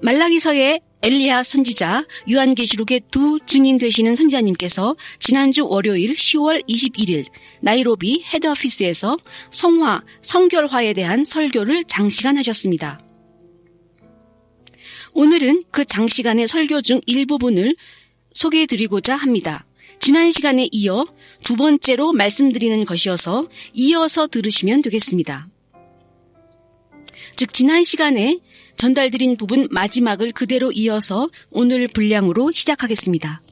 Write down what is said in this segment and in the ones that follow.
말라기서의 엘리야 선지자, 요한계시록의 두 증인 되시는 선지자님께서 지난주 월요일 10월 21일 나이로비 헤드오피스에서 성화, 성결화에 대한 설교를 장시간 하셨습니다. 오늘은 그 장시간의 설교 중 일부분을 소개해드리고자 합니다. 지난 시간에 이어 두 번째로 말씀드리는 것이어서 이어서 들으시면 되겠습니다. 즉 지난 시간에 전달드린 부분 마지막을 그대로 이어서 오늘 분량으로 시작하겠습니다.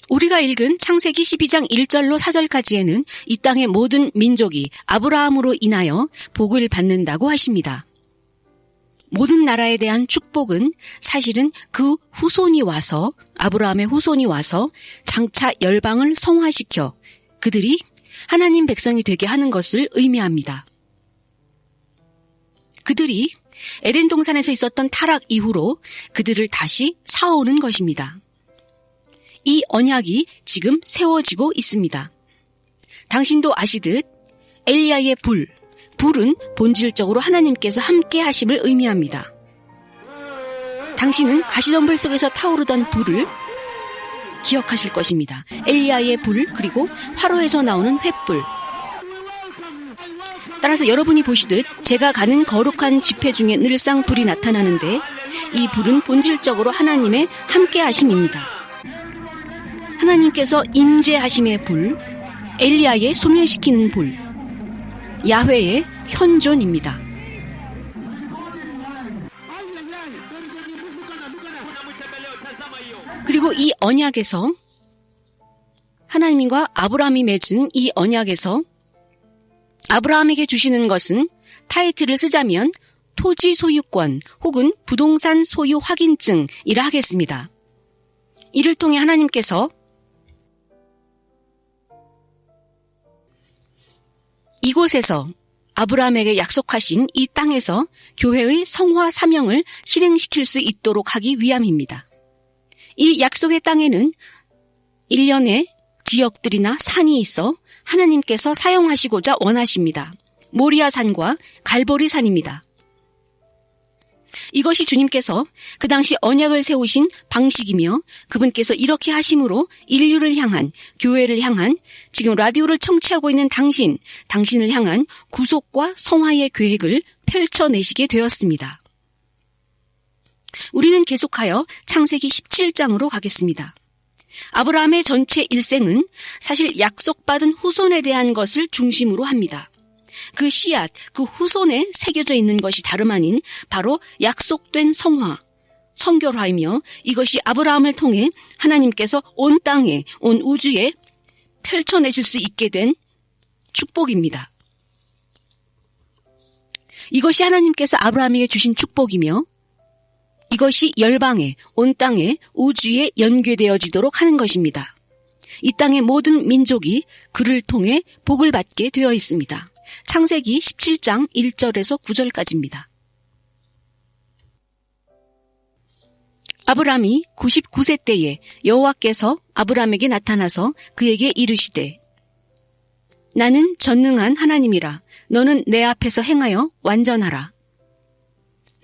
우리가 읽은 창세기 12장 1절로 4절까지에는 이 땅의 모든 민족이 아브라함으로 인하여 복을 받는다고 하십니다. 모든 나라에 대한 축복은 사실은 그 후손이 와서, 아브라함의 후손이 와서 장차 열방을 성화시켜 그들이 하나님 백성이 되게 하는 것을 의미합니다. 그들이 에덴 동산에서 있었던 타락 이후로 그들을 다시 사오는 것입니다. 이 언약이 지금 세워지고 있습니다. 당신도 아시듯 엘리야의 불은 본질적으로 하나님께서 함께 하심을 의미합니다. 당신은 가시덤불 속에서 타오르던 불을 기억하실 것입니다. 엘리야의 불, 그리고 화로에서 나오는 횃불. 따라서 여러분이 보시듯 제가 가는 거룩한 집회 중에 늘상 불이 나타나는데 이 불은 본질적으로 하나님의 함께 하심입니다. 하나님께서 임재하심의 불, 엘리야의 소멸시키는 불, 야훼의 현존입니다. 그리고 이 언약에서 하나님과 아브라함이 맺은 이 언약에서 아브라함에게 주시는 것은 타이틀을 쓰자면 토지 소유권 혹은 부동산 소유 확인증이라 하겠습니다. 이를 통해 하나님께서 이곳에서 아브라함에게 약속하신 이 땅에서 교회의 성화 사명을 실행시킬 수 있도록 하기 위함입니다. 이 약속의 땅에는 일련의 지역들이나 산이 있어 하나님께서 사용하시고자 원하십니다. 모리아 산과 갈보리 산입니다. 이것이 주님께서 그 당시 언약을 세우신 방식이며 그분께서 이렇게 하심으로 인류를 향한, 교회를 향한, 지금 라디오를 청취하고 있는 당신을 향한 구속과 성화의 계획을 펼쳐내시게 되었습니다. 우리는 계속하여 창세기 17장으로 가겠습니다. 아브라함의 전체 일생은 사실 약속받은 후손에 대한 것을 중심으로 합니다. 그 씨앗, 그 후손에 새겨져 있는 것이 다름 아닌 바로 약속된 성화, 성결화이며 이것이 아브라함을 통해 하나님께서 온 땅에, 온 우주에 펼쳐내실 수 있게 된 축복입니다. 이것이 하나님께서 아브라함에게 주신 축복이며 이것이 열방에, 온 땅에, 우주에 연계되어지도록 하는 것입니다. 이 땅의 모든 민족이 그를 통해 복을 받게 되어 있습니다. 창세기 17장 1절에서 9절까지입니다. 아브라함이 99세 때에 여호와께서 아브라함에게 나타나서 그에게 이르시되 나는 전능한 하나님이라 너는 내 앞에서 행하여 완전하라.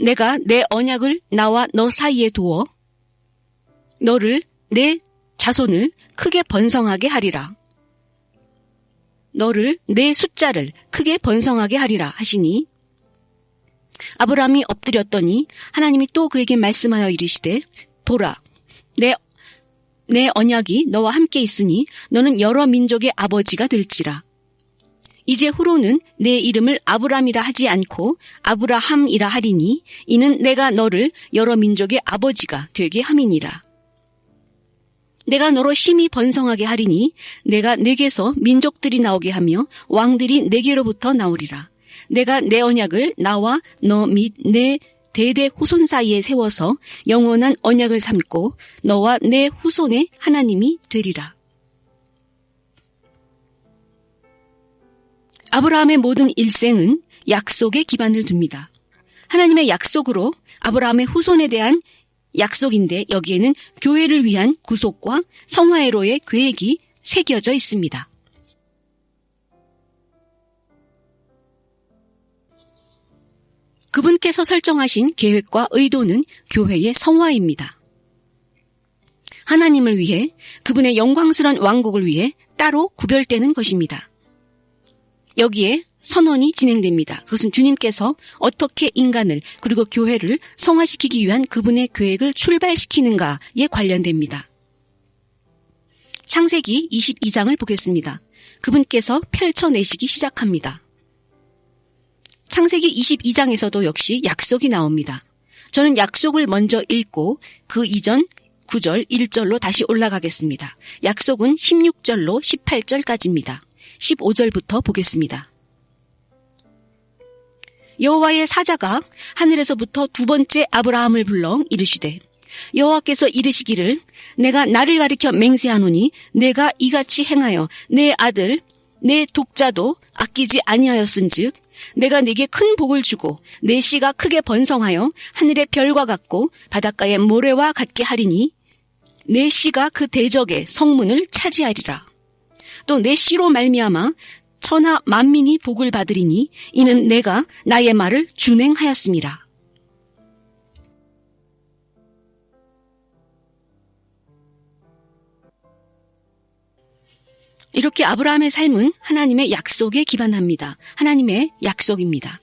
내가 내 언약을 나와 너 사이에 두어 너를 내 자손을 크게 번성하게 하리라. 너를 내 숫자를 크게 번성하게 하리라 하시니 아브라함이 엎드렸더니 하나님이 또 그에게 말씀하여 이르시되 보라 내 언약이 너와 함께 있으니 너는 여러 민족의 아버지가 될지라. 이제 후로는 내 이름을 아브람이라 하지 않고 아브라함이라 하리니 이는 내가 너를 여러 민족의 아버지가 되게 함이니라. 내가 너로 심히 번성하게 하리니 내가 내게서 민족들이 나오게 하며 왕들이 내게로부터 나오리라. 내가 내 언약을 나와 너 및 내 대대 후손 사이에 세워서 영원한 언약을 삼고 너와 내 후손의 하나님이 되리라. 아브라함의 모든 일생은 약속에 기반을 둡니다. 하나님의 약속으로 아브라함의 후손에 대한 약속인데 여기에는 교회를 위한 구속과 성화회로의 계획이 새겨져 있습니다. 그분께서 설정하신 계획과 의도는 교회의 성화입니다. 하나님을 위해, 그분의 영광스러운 왕국을 위해 따로 구별되는 것입니다. 여기에 선언이 진행됩니다. 그것은 주님께서 어떻게 인간을 그리고 교회를 성화시키기 위한 그분의 계획을 출발시키는가에 관련됩니다. 창세기 22장을 보겠습니다. 그분께서 펼쳐내시기 시작합니다. 창세기 22장에서도 역시 약속이 나옵니다. 저는 약속을 먼저 읽고 그 이전 9절, 1절로 다시 올라가겠습니다. 약속은 16절로 18절까지입니다. 15절부터 보겠습니다. 여호와의 사자가 하늘에서부터 두 번째 아브라함을 불러 이르시되 여호와께서 이르시기를 내가 나를 가리켜 맹세하노니 내가 이같이 행하여 내 아들 내 독자도 아끼지 아니하였은즉 내가 네게 큰 복을 주고 내 씨가 크게 번성하여 하늘의 별과 같고 바닷가의 모래와 같게 하리니 내 씨가 그 대적의 성문을 차지하리라. 또 내 씨로 말미암아 천하 만민이 복을 받으리니 이는 내가 나의 말을 준행하였음이라. 이렇게 아브라함의 삶은 하나님의 약속에 기반합니다. 하나님의 약속입니다.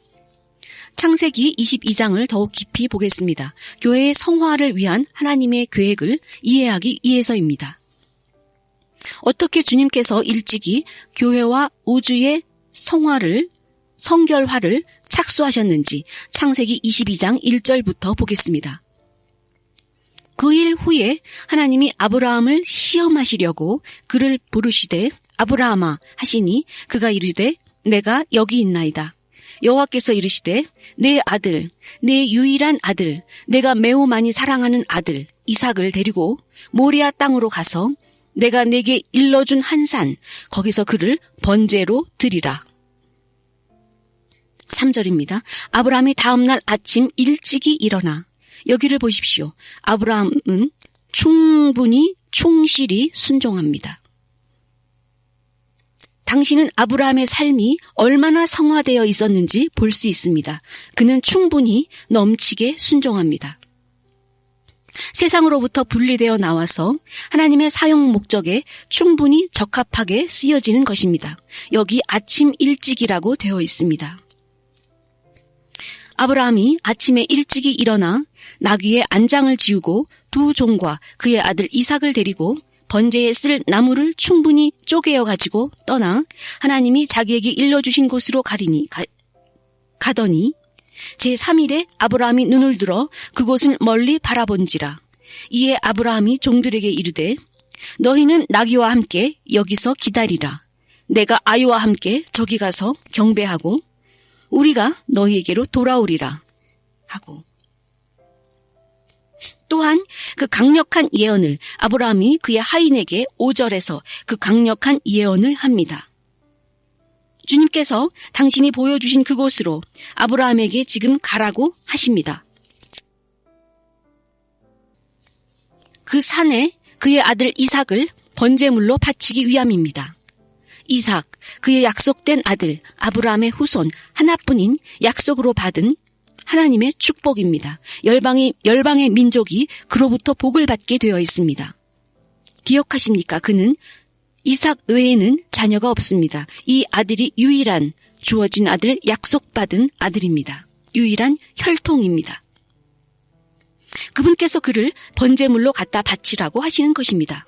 창세기 22장을 더욱 깊이 보겠습니다. 교회의 성화를 위한 하나님의 계획을 이해하기 위해서입니다. 어떻게 주님께서 일찍이 교회와 우주의 성결화를 착수하셨는지 창세기 22장 1절부터 보겠습니다. 그 일 후에 하나님이 아브라함을 시험하시려고 그를 부르시되 아브라함아 하시니 그가 이르되 내가 여기 있나이다. 여호와께서 이르시되 내 아들, 내 유일한 아들, 내가 매우 많이 사랑하는 아들 이삭을 데리고 모리아 땅으로 가서 내가 네게 일러준 한 산 거기서 그를 번제로 드리라. 3절입니다. 아브라함이 다음날 아침 일찍이 일어나 여기를 보십시오. 아브라함은 충분히 충실히 순종합니다. 당신은 아브라함의 삶이 얼마나 성화되어 있었는지 볼 수 있습니다. 그는 충분히 넘치게 순종합니다. 세상으로부터 분리되어 나와서 하나님의 사용 목적에 충분히 적합하게 쓰여지는 것입니다. 여기 아침 일찍이라고 되어 있습니다. 아브라함이 아침에 일찍이 일어나 나귀의 안장을 지우고 두 종과 그의 아들 이삭을 데리고 번제에 쓸 나무를 충분히 쪼개어 가지고 떠나 하나님이 자기에게 일러주신 곳으로 가더니 제3일에 아브라함이 눈을 들어 그곳을 멀리 바라본지라. 이에 아브라함이 종들에게 이르되 너희는 나귀와 함께 여기서 기다리라. 내가 아이와 함께 저기 가서 경배하고 우리가 너희에게로 돌아오리라 하고, 또한 그 강력한 예언을 아브라함이 그의 하인에게 5절에서 그 강력한 예언을 합니다. 주님께서 당신이 보여주신 그곳으로 아브라함에게 지금 가라고 하십니다. 그 산에 그의 아들 이삭을 번제물로 바치기 위함입니다. 이삭, 그의 약속된 아들 아브라함의 후손 하나뿐인 약속으로 받은 하나님의 축복입니다. 열방의 민족이 그로부터 복을 받게 되어 있습니다. 기억하십니까? 그는 이삭 외에는 자녀가 없습니다. 이 아들이 유일한 주어진 아들, 약속받은 아들입니다. 유일한 혈통입니다. 그분께서 그를 번제물로 갖다 바치라고 하시는 것입니다.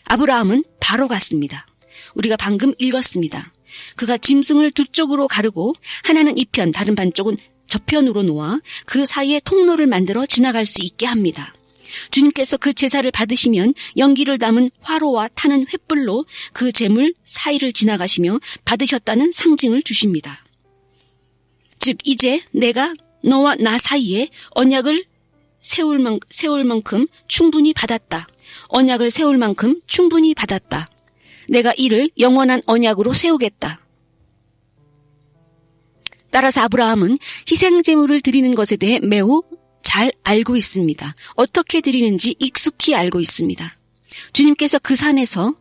아브라함은 바로 갔습니다. 우리가 방금 읽었습니다. 그가 짐승을 두 쪽으로 가르고 하나는 이편, 다른 반쪽은 저편으로 놓아 그 사이에 통로를 만들어 지나갈 수 있게 합니다. 주님께서 그 제사를 받으시면 연기를 담은 화로와 타는 횃불로 그 제물 사이를 지나가시며 받으셨다는 상징을 주십니다. 즉 이제 내가 너와 나 사이에 언약을 세울 만큼 충분히 받았다. 언약을 세울 만큼 충분히 받았다. 내가 이를 영원한 언약으로 세우겠다. 따라서 아브라함은 희생 제물을 드리는 것에 대해 매우 잘 알고 있습니다. 어떻게 드리는지 익숙히 알고 있습니다. 주님께서 그 산에서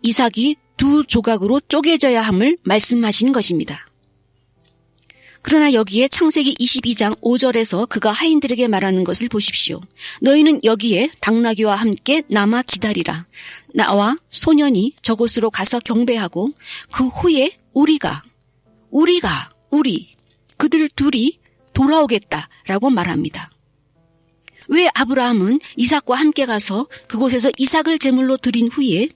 이삭이 두 조각으로 쪼개져야 함을 말씀하신 것입니다. 그러나 여기에 창세기 22장 5절에서 그가 하인들에게 말하는 것을 보십시오. 너희는 여기에 당나귀와 함께 남아 기다리라. 나와 소년이 저곳으로 가서 경배하고 그 후에 우리 그들 둘이 돌아오겠다라고 말합니다. 왜 아브라함은 이삭과 함께 가서 그곳에서 이삭을 제물로 드린 후에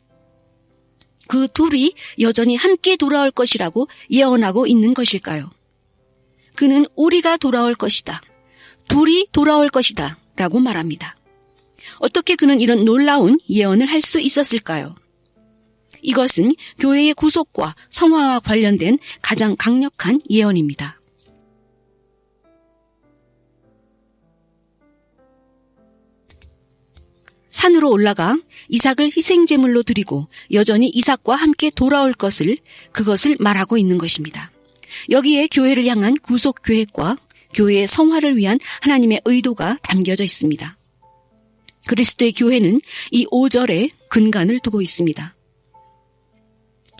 그 둘이 여전히 함께 돌아올 것이라고 예언하고 있는 것일까요? 그는 우리가 돌아올 것이다. 둘이 돌아올 것이다. 라고 말합니다. 어떻게 그는 이런 놀라운 예언을 할 수 있었을까요? 이것은 교회의 구속과 성화와 관련된 가장 강력한 예언입니다. 산으로 올라가 이삭을 희생제물로 드리고 여전히 이삭과 함께 돌아올 그것을 말하고 있는 것입니다. 여기에 교회를 향한 구속 계획과 교회의 성화를 위한 하나님의 의도가 담겨져 있습니다. 그리스도의 교회는 이 5절에 근간을 두고 있습니다.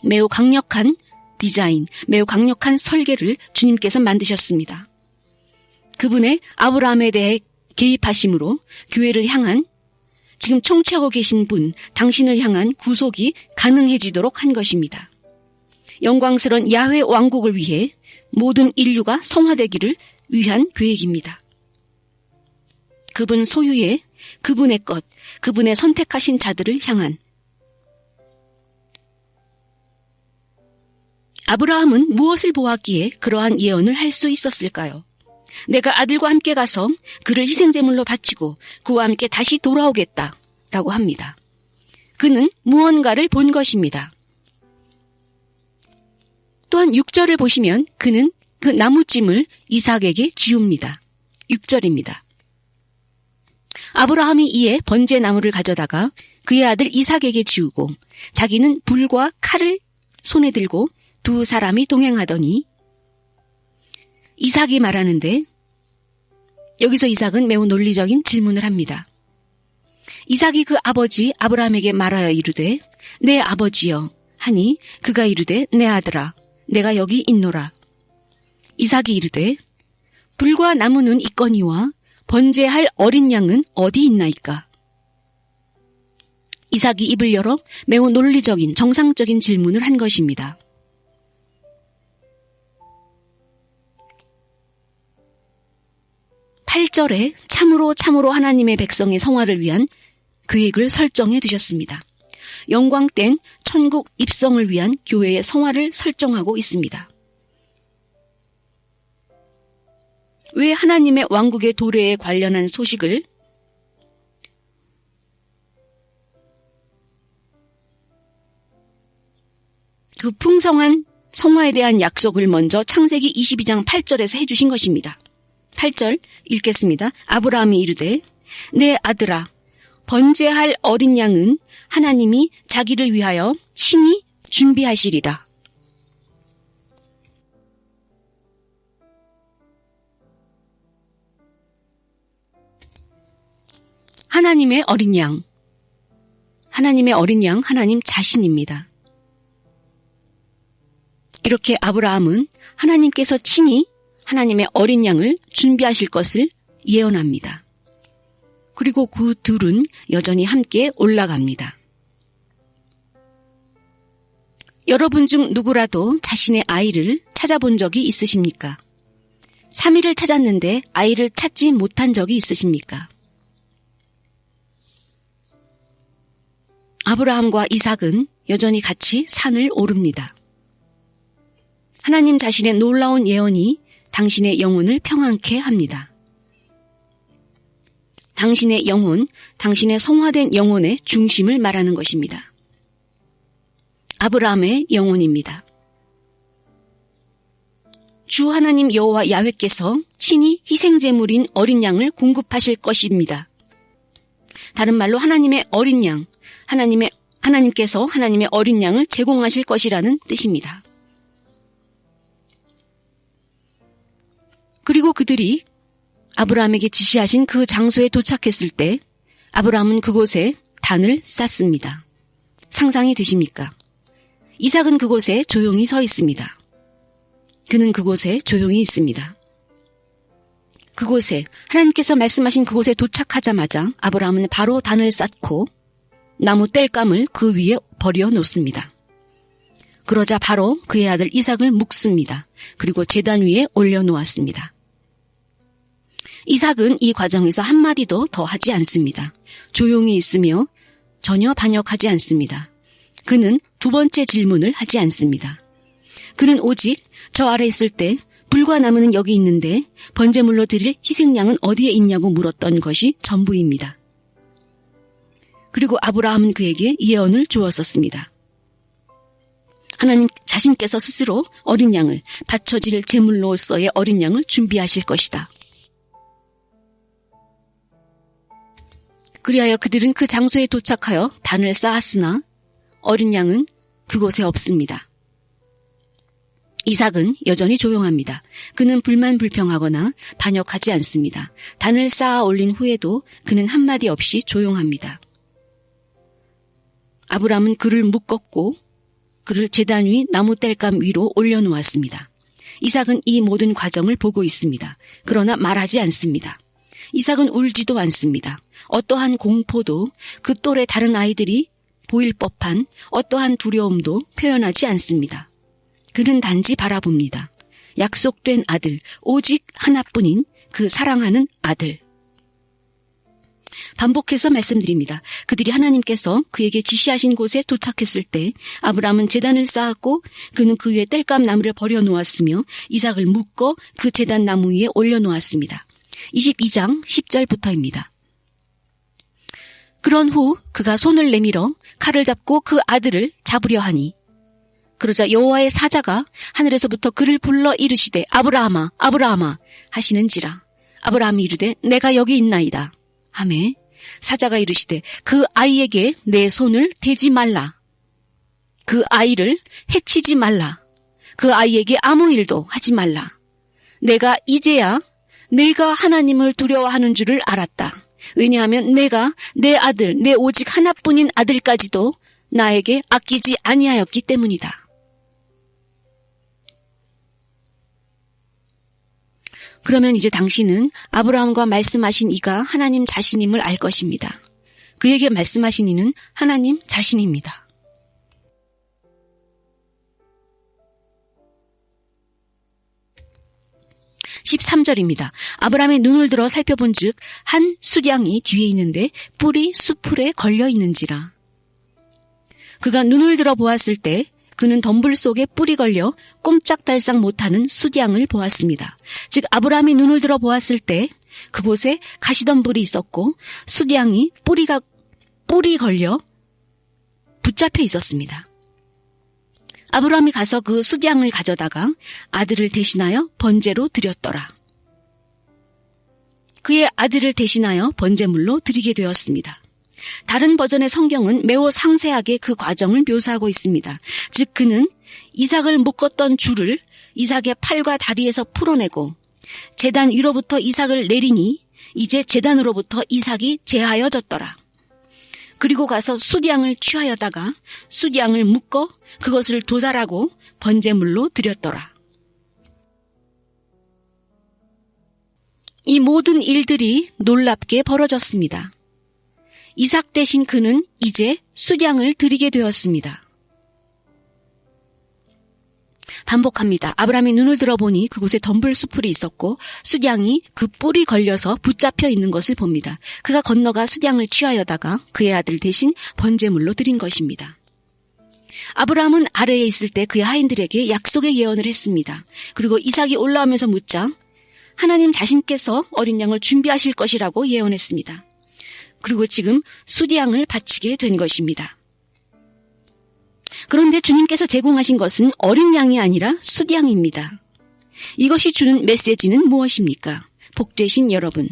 매우 강력한 디자인, 매우 강력한 설계를 주님께서 만드셨습니다. 그분의 아브라함에 대해 개입하심으로 교회를 향한 지금 청취하고 계신 분, 당신을 향한 구속이 가능해지도록 한 것입니다. 영광스러운 야훼 왕국을 위해 모든 인류가 성화되기를 위한 계획입니다. 그분 소유의, 그분의 것, 그분의 선택하신 자들을 향한. 아브라함은 무엇을 보았기에 그러한 예언을 할 수 있었을까요? 내가 아들과 함께 가서 그를 희생제물로 바치고 그와 함께 다시 돌아오겠다라고 합니다. 그는 무언가를 본 것입니다. 또한 6절을 보시면 그는 그 나무찜을 이삭에게 지웁니다. 6절입니다. 아브라함이 이에 번제나무를 가져다가 그의 아들 이삭에게 지우고 자기는 불과 칼을 손에 들고 두 사람이 동행하더니 이삭이 말하는데 여기서 이삭은 매우 논리적인 질문을 합니다. 이삭이 그 아버지 아브라함에게 말하여 이르되 내 아버지여 하니 그가 이르되 내 아들아 내가 여기 있노라. 이삭이 이르되 불과 나무는 있거니와 번제할 어린 양은 어디 있나이까? 이삭이 입을 열어 매우 논리적인 정상적인 질문을 한 것입니다. (8절에) 참으로 하나님의 백성의 성화를 위한 계획을 설정해 두셨습니다. 영광된 천국 입성을 위한 교회의 성화를 설정하고 있습니다. 왜 하나님의 왕국의 도래에 관련한 소식을 그 풍성한 성화에 대한 약속을 먼저 창세기 22장 8절에서 해주신 것입니다. 8절 읽겠습니다. 아브라함이 이르되 내 아들아 번제할 어린 양은 하나님이 자기를 위하여 친히 준비하시리라. 하나님의 어린 양, 하나님 자신입니다. 이렇게 아브라함은 하나님께서 친히 하나님의 어린 양을 준비하실 것을 예언합니다. 그리고 그 둘은 여전히 함께 올라갑니다. 여러분 중 누구라도 자신의 아이를 찾아본 적이 있으십니까? 3일을 찾았는데 아이를 찾지 못한 적이 있으십니까? 아브라함과 이삭은 여전히 같이 산을 오릅니다. 하나님 자신의 놀라운 예언이 당신의 영혼을 평안케 합니다. 당신의 영혼, 당신의 성화된 영혼의 중심을 말하는 것입니다. 아브라함의 영혼입니다. 주 하나님 여호와 야훼께서 친히 희생제물인 어린 양을 공급하실 것입니다. 다른 말로 하나님의 어린 양, 하나님께서 하나님의 어린 양을 제공하실 것이라는 뜻입니다. 그리고 그들이 아브라함에게 지시하신 그 장소에 도착했을 때 아브라함은 그곳에 단을 쌓습니다. 상상이 되십니까? 이삭은 그곳에 조용히 서 있습니다. 그는 그곳에 조용히 있습니다. 그곳에 하나님께서 말씀하신 그곳에 도착하자마자 아브라함은 바로 단을 쌓고 나무 땔감을 그 위에 버려 놓습니다. 그러자 바로 그의 아들 이삭을 묶습니다. 그리고 제단 위에 올려놓았습니다. 이삭은 이 과정에서 한마디도 더 하지 않습니다. 조용히 있으며 전혀 반역하지 않습니다. 그는 두 번째 질문을 하지 않습니다. 그는 오직 저 아래 있을 때 불과 나무는 여기 있는데 번제물로 드릴 희생양은 어디에 있냐고 물었던 것이 전부입니다. 그리고 아브라함은 그에게 예언을 주었었습니다. 하나님 자신께서 스스로 어린 양을 바쳐질 제물로서의 어린 양을 준비하실 것이다. 그리하여 그들은 그 장소에 도착하여 단을 쌓았으나 어린 양은 그곳에 없습니다. 이삭은 여전히 조용합니다. 그는 불만불평하거나 반역하지 않습니다. 단을 쌓아 올린 후에도 그는 한마디 없이 조용합니다. 아브라함은 그를 묶었고 그를 제단 위 나무 땔감 위로 올려놓았습니다. 이삭은 이 모든 과정을 보고 있습니다. 그러나 말하지 않습니다. 이삭은 울지도 않습니다. 어떠한 공포도 그 또래 다른 아이들이 보일 법한 어떠한 두려움도 표현하지 않습니다. 그는 단지 바라봅니다. 약속된 아들, 오직 하나뿐인 그 사랑하는 아들. 반복해서 말씀드립니다. 그들이 하나님께서 그에게 지시하신 곳에 도착했을 때 아브라함은 제단을 쌓았고 그는 그 위에 땔감 나무를 버려놓았으며 이삭을 묶어 그 제단 나무 위에 올려놓았습니다. 22장 10절부터입니다. 그런 후 그가 손을 내밀어 칼을 잡고 그 아들을 잡으려 하니 그러자 여호와의 사자가 하늘에서부터 그를 불러 이르시되 아브라함아 아브라함아 하시는지라 아브라함이 이르되 내가 여기 있나이다 하매 사자가 이르시되 그 아이에게 내 손을 대지 말라 그 아이를 해치지 말라 그 아이에게 아무 일도 하지 말라 내가 이제야 내가 하나님을 두려워하는 줄을 알았다. 왜냐하면 내가 내 아들 내 오직 하나뿐인 아들까지도 나에게 아끼지 아니하였기 때문이다. 그러면 이제 당신은 아브라함과 말씀하신 이가 하나님 자신임을 알 것입니다. 그에게 말씀하신 이는 하나님 자신입니다. 13절입니다. 아브라함이 눈을 들어 살펴본 즉 한 숫양이 뒤에 있는데 뿔이 수풀에 걸려 있는지라. 그가 눈을 들어 보았을 때 그는 덤불 속에 뿔이 걸려 꼼짝달싹 못하는 숫양을 보았습니다. 즉 아브라함이 눈을 들어 보았을 때 그곳에 가시덤불이 있었고 숫양이 뿔이 걸려 붙잡혀 있었습니다. 아브라함이 가서 그 숫양을 가져다가 아들을 대신하여 번제로 드렸더라. 그의 아들을 대신하여 번제물로 드리게 되었습니다. 다른 버전의 성경은 매우 상세하게 그 과정을 묘사하고 있습니다. 즉 그는 이삭을 묶었던 줄을 이삭의 팔과 다리에서 풀어내고 제단 위로부터 이삭을 내리니 이제 제단으로부터 이삭이 제하여졌더라. 그리고 가서 숫양을 취하여다가 숫양을 묶어 그것을 도달하고 번제물로 드렸더라. 이 모든 일들이 놀랍게 벌어졌습니다. 이삭 대신 그는 이제 숫양을 드리게 되었습니다. 반복합니다. 아브라함이 눈을 들어보니 그곳에 덤불 수풀이 있었고 숫양이 그 뿔이 걸려서 붙잡혀 있는 것을 봅니다. 그가 건너가 숫양을 취하여다가 그의 아들 대신 번제물로 드린 것입니다. 아브라함은 아래에 있을 때 그의 하인들에게 약속의 예언을 했습니다. 그리고 이삭이 올라오면서 묻자 하나님 자신께서 어린 양을 준비하실 것이라고 예언했습니다. 그리고 지금 숫양을 바치게 된 것입니다. 그런데 주님께서 제공하신 것은 어린 양이 아니라 숫양입니다. 이것이 주는 메시지는 무엇입니까? 복되신 여러분.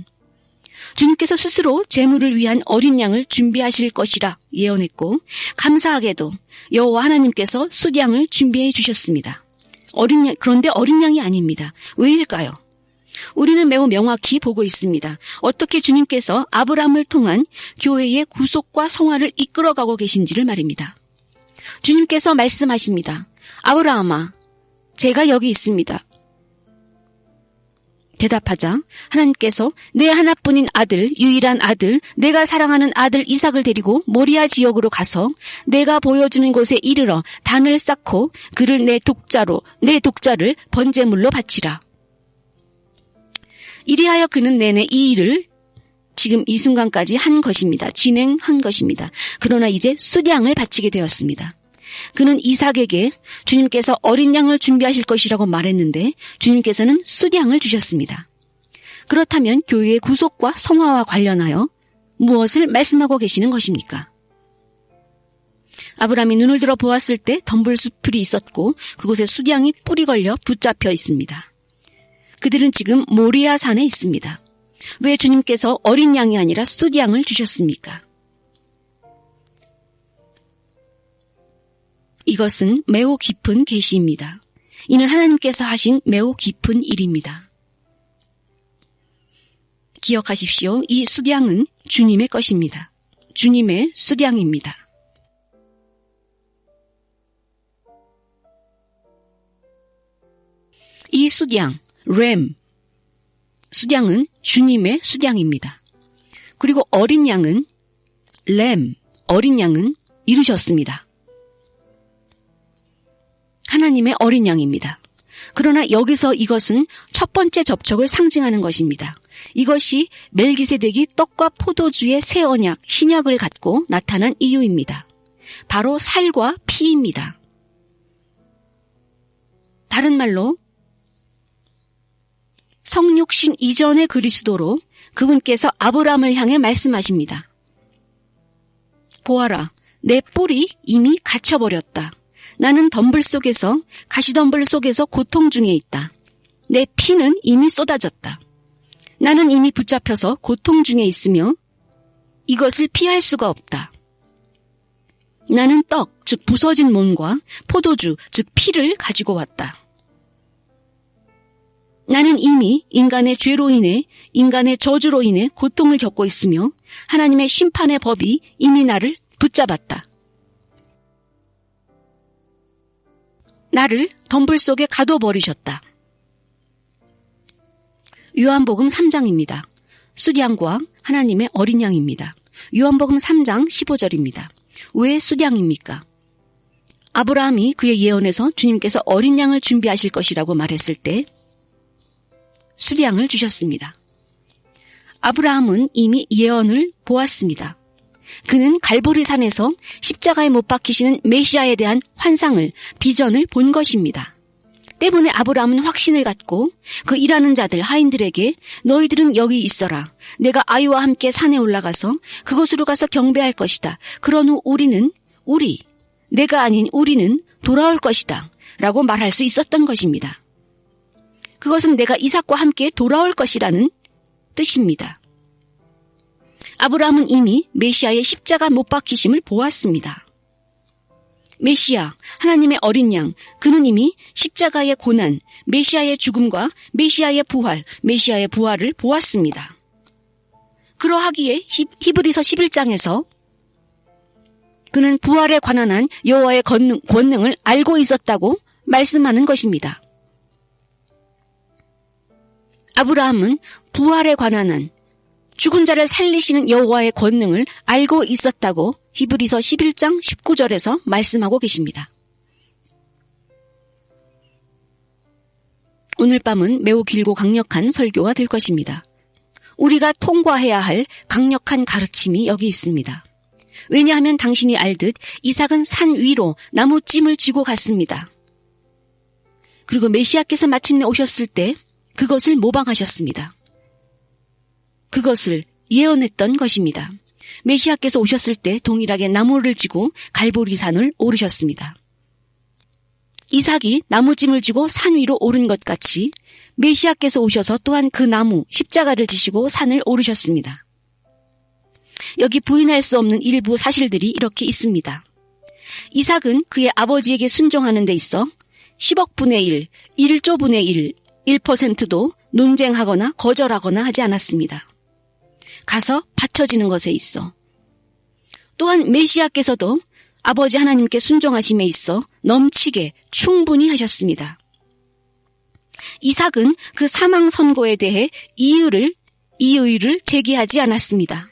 주님께서 스스로 제물을 위한 어린 양을 준비하실 것이라 예언했고 감사하게도 여호와 하나님께서 숫양을 준비해 주셨습니다. 그런데 어린 양이 아닙니다. 왜일까요? 우리는 매우 명확히 보고 있습니다. 어떻게 주님께서 아브라함을 통한 교회의 구속과 성화를 이끌어가고 계신지를 말입니다. 주님께서 말씀하십니다. 아브라함아, 제가 여기 있습니다. 대답하자 하나님께서 내 하나뿐인 아들, 유일한 아들, 내가 사랑하는 아들 이삭을 데리고 모리아 지역으로 가서 내가 보여주는 곳에 이르러 단을 쌓고 그를 내 독자를 번제물로 바치라. 이리하여 그는 내내 이 일을 지금 이 순간까지 한 것입니다. 진행한 것입니다. 그러나 이제 수량을 바치게 되었습니다. 그는 이삭에게 주님께서 어린 양을 준비하실 것이라고 말했는데 주님께서는 수량을 주셨습니다. 그렇다면 교회의 구속과 성화와 관련하여 무엇을 말씀하고 계시는 것입니까? 아브라함이 눈을 들어 보았을 때 덤불숲이 있었고 그곳에 수량이 뿔이 걸려 붙잡혀 있습니다. 그들은 지금 모리아 산에 있습니다. 왜 주님께서 어린 양이 아니라 수량을 주셨습니까? 이것은 매우 깊은 계시입니다. 이는 하나님께서 하신 매우 깊은 일입니다. 기억하십시오. 이 수량은 주님의 것입니다. 주님의 수량입니다. 이 수량, 수량은 주님의 수량입니다. 그리고 어린 양은 어린 양은 이루셨습니다. 하나님의 어린 양입니다. 그러나 여기서 이것은 첫 번째 접촉을 상징하는 것입니다. 이것이 멜기세덱이 떡과 포도주의 새 언약, 신약을 갖고 나타난 이유입니다. 바로 살과 피입니다. 다른 말로 성육신 이전의 그리스도로 그분께서 아브라함을 향해 말씀하십니다. 보아라, 내 뿔이 이미 갇혀버렸다. 나는 가시덤불 속에서 고통 중에 있다. 내 피는 이미 쏟아졌다. 나는 이미 붙잡혀서 고통 중에 있으며 이것을 피할 수가 없다. 나는 떡, 즉 부서진 몸과 포도주, 즉 피를 가지고 왔다. 나는 이미 인간의 죄로 인해, 인간의 저주로 인해 고통을 겪고 있으며 하나님의 심판의 법이 이미 나를 붙잡았다. 나를 덤불 속에 가둬버리셨다. 요한복음 3장입니다. 수량과 하나님의 어린 양입니다. 요한복음 3장 15절입니다. 왜 수량입니까? 아브라함이 그의 예언에서 주님께서 어린 양을 준비하실 것이라고 말했을 때 수량을 주셨습니다. 아브라함은 이미 예언을 보았습니다. 그는 갈보리산에서 십자가에 못 박히시는 메시아에 대한 환상을, 비전을 본 것입니다. 때문에 아브라함은 확신을 갖고 그 일하는 자들, 하인들에게 너희들은 여기 있어라. 내가 아이와 함께 산에 올라가서 그곳으로 가서 경배할 것이다. 그런 후 내가 아닌 우리는 돌아올 것이다. 라고 말할 수 있었던 것입니다. 그것은 내가 이삭과 함께 돌아올 것이라는 뜻입니다. 아브라함은 이미 메시아의 십자가 못 박히심을 보았습니다. 메시아, 하나님의 어린 양, 그는 이미 십자가의 고난, 메시아의 죽음과 메시아의 부활을 보았습니다. 그러하기에 히브리서 11장에서 그는 부활에 관한 한 여호와의 권능을 알고 있었다고 말씀하는 것입니다. 아브라함은 부활에 관한 한 죽은 자를 살리시는 여호와의 권능을 알고 있었다고 히브리서 11장 19절에서 말씀하고 계십니다. 오늘 밤은 매우 길고 강력한 설교가 될 것입니다. 우리가 통과해야 할 강력한 가르침이 여기 있습니다. 왜냐하면 당신이 알듯 이삭은 산 위로 나무찜을 지고 갔습니다. 그리고 메시아께서 마침내 오셨을 때 그것을 모방하셨습니다. 그것을 예언했던 것입니다. 메시아께서 오셨을 때 동일하게 나무를 지고 갈보리산을 오르셨습니다. 이삭이 나무찜을 지고 산 위로 오른 것 같이 메시아께서 오셔서 또한 그 나무, 십자가를 지시고 산을 오르셨습니다. 여기 부인할 수 없는 일부 사실들이 이렇게 있습니다. 이삭은 그의 아버지에게 순종하는 데 있어 10억 분의 1, 1조 분의 1%도 논쟁하거나 거절하거나 하지 않았습니다. 가서 바쳐지는 것에 있어. 또한 메시아께서도 아버지 하나님께 순종하심에 있어 넘치게 충분히 하셨습니다. 이삭은 그 사망 선고에 대해 이의를 제기하지 않았습니다.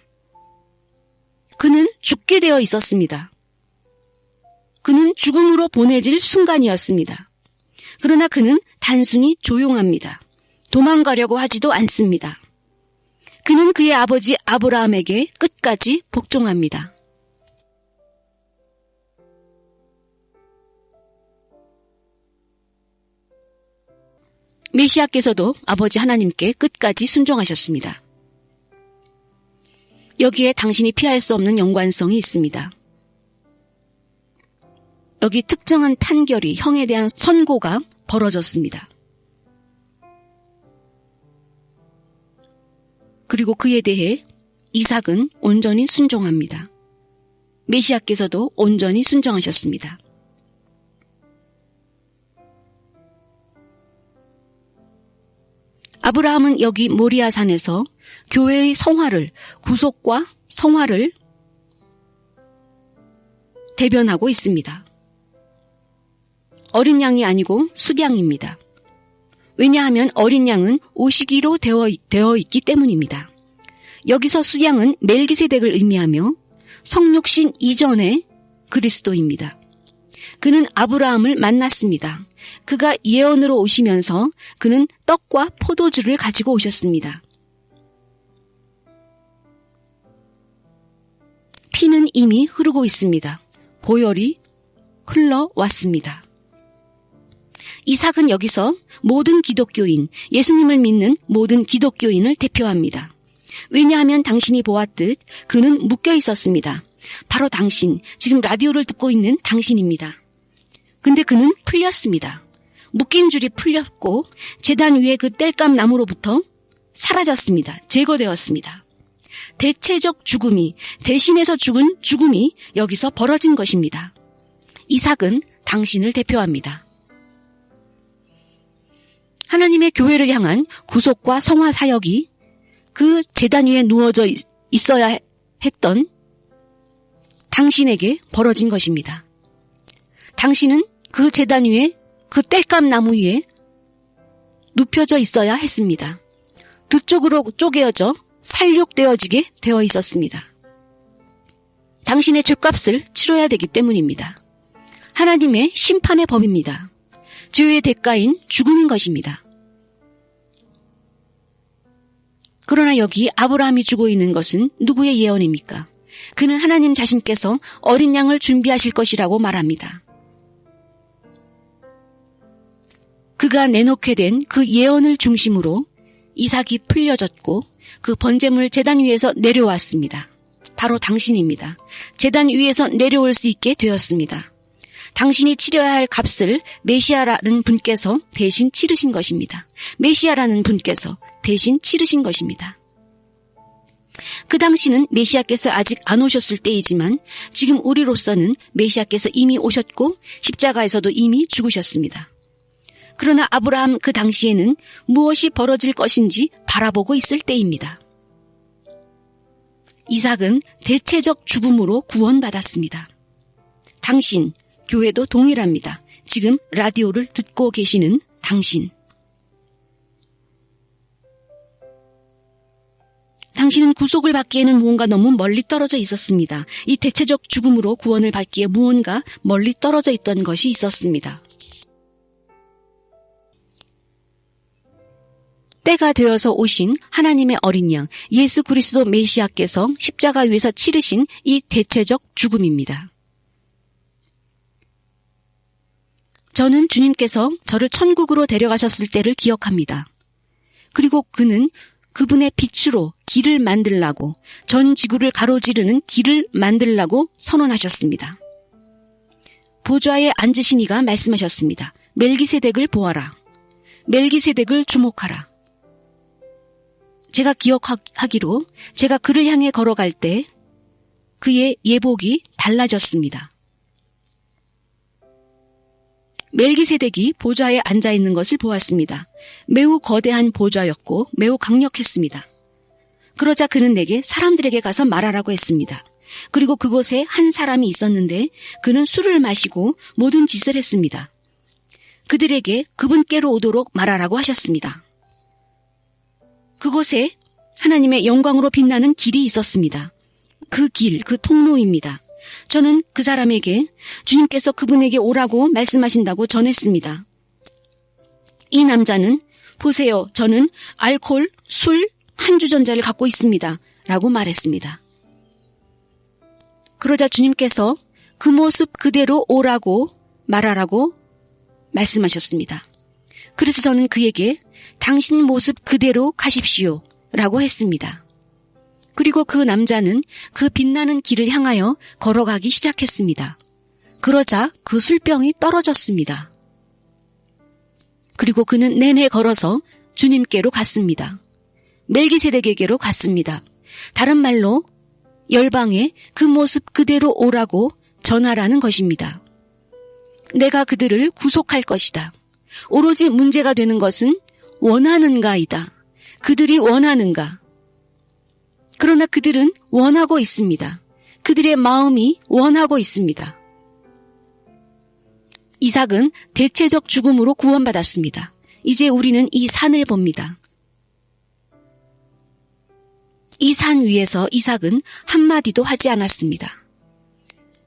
그는 죽게 되어 있었습니다. 그는 죽음으로 보내질 순간이었습니다. 그러나 그는 단순히 조용합니다. 도망가려고 하지도 않습니다. 그는 그의 아버지 아브라함에게 끝까지 복종합니다. 메시아께서도 아버지 하나님께 끝까지 순종하셨습니다. 여기에 당신이 피할 수 없는 연관성이 있습니다. 여기 특정한 판결이, 형에 대한 선고가 벌어졌습니다. 그리고 그에 대해 이삭은 온전히 순종합니다. 메시아께서도 온전히 순종하셨습니다. 아브라함은 여기 모리아산에서 교회의 성화를, 구속과 성화를 대변하고 있습니다. 어린 양이 아니고 숫양입니다. 왜냐하면 어린 양은 오시기로 되어 있기 때문입니다. 여기서 숫양은 멜기세덱을 의미하며 성육신 이전의 그리스도입니다. 그는 아브라함을 만났습니다. 그가 예언으로 오시면서 그는 떡과 포도주를 가지고 오셨습니다. 피는 이미 흐르고 있습니다. 보혈이 흘러왔습니다. 이삭은 여기서 모든 기독교인, 예수님을 믿는 모든 기독교인을 대표합니다. 왜냐하면 당신이 보았듯 그는 묶여 있었습니다. 바로 당신, 지금 라디오를 듣고 있는 당신입니다. 근데 그는 풀렸습니다. 묶인 줄이 풀렸고 제단 위에 그 땔감 나무로부터 사라졌습니다. 제거되었습니다. 대체적 죽음이, 대신해서 죽은 죽음이 여기서 벌어진 것입니다. 이삭은 당신을 대표합니다. 하나님의 교회를 향한 구속과 성화 사역이 그 제단 위에 누워져 있어야 했던 당신에게 벌어진 것입니다. 당신은 그 제단 위에, 그 땔감 나무 위에 눕혀져 있어야 했습니다. 두 쪽으로 쪼개어져 살육되어지게 되어 있었습니다. 당신의 죗값을 치러야 되기 때문입니다. 하나님의 심판의 법입니다. 죄의 대가인 죽음인 것입니다. 그러나 여기 아브라함이 주고 있는 것은 누구의 예언입니까? 그는 하나님 자신께서 어린 양을 준비하실 것이라고 말합니다. 그가 내놓게 된 그 예언을 중심으로 이삭이 풀려졌고 그 번제물 제단 위에서 내려왔습니다. 바로 당신입니다. 제단 위에서 내려올 수 있게 되었습니다. 당신이 치러야 할 값을 메시아라는 분께서 대신 치르신 것입니다. 메시아라는 분께서 대신 치르신 것입니다. 그 당시는 메시아께서 아직 안 오셨을 때이지만 지금 우리로서는 메시아께서 이미 오셨고 십자가에서도 이미 죽으셨습니다. 그러나 아브라함 그 당시에는 무엇이 벌어질 것인지 바라보고 있을 때입니다. 이삭은 대체적 죽음으로 구원받았습니다. 당신, 교회도 동일합니다. 지금 라디오를 듣고 계시는 당신. 당신은 구속을 받기에는 무언가 너무 멀리 떨어져 있었습니다. 이 대체적 죽음으로 구원을 받기에 무언가 멀리 떨어져 있던 것이 있었습니다. 때가 되어서 오신 하나님의 어린 양 예수 그리스도 메시아께서 십자가 위에서 치르신 이 대체적 죽음입니다. 저는 주님께서 저를 천국으로 데려가셨을 때를 기억합니다. 그리고 그는 그분의 빛으로 길을 만들라고, 전 지구를 가로지르는 길을 만들라고 선언하셨습니다. 보좌에 앉으신 이가 말씀하셨습니다. 멜기세덱을 보아라. 멜기세덱을 주목하라. 제가 기억하기로 제가 그를 향해 걸어갈 때 그의 예복이 달라졌습니다. 멜기세덱이 보좌에 앉아 있는 것을 보았습니다. 매우 거대한 보좌였고 매우 강력했습니다. 그러자 그는 내게 사람들에게 가서 말하라고 했습니다. 그리고 그곳에 한 사람이 있었는데 그는 술을 마시고 모든 짓을 했습니다. 그들에게 그분께로 오도록 말하라고 하셨습니다. 그곳에 하나님의 영광으로 빛나는 길이 있었습니다. 그 길, 그 통로입니다. 저는 그 사람에게 주님께서 그분에게 오라고 말씀하신다고 전했습니다. 이 남자는 보세요, 저는 알코올, 술, 한 주전자를 갖고 있습니다. 라고 말했습니다. 그러자 주님께서 그 모습 그대로 오라고 말하라고 말씀하셨습니다. 그래서 저는 그에게 당신 모습 그대로 가십시오. 라고 했습니다. 그리고 그 남자는 그 빛나는 길을 향하여 걸어가기 시작했습니다. 그러자 그 술병이 떨어졌습니다. 그리고 그는 내내 걸어서 주님께로 갔습니다. 멜기세덱에게로 갔습니다. 다른 말로 열방에 그 모습 그대로 오라고 전하라는 것입니다. 내가 그들을 구속할 것이다. 오로지 문제가 되는 것은 원하는가이다. 그들이 원하는가? 그러나 그들은 원하고 있습니다. 그들의 마음이 원하고 있습니다. 이삭은 대체적 죽음으로 구원받았습니다. 이제 우리는 이 산을 봅니다. 이 산 위에서 이삭은 한마디도 하지 않았습니다.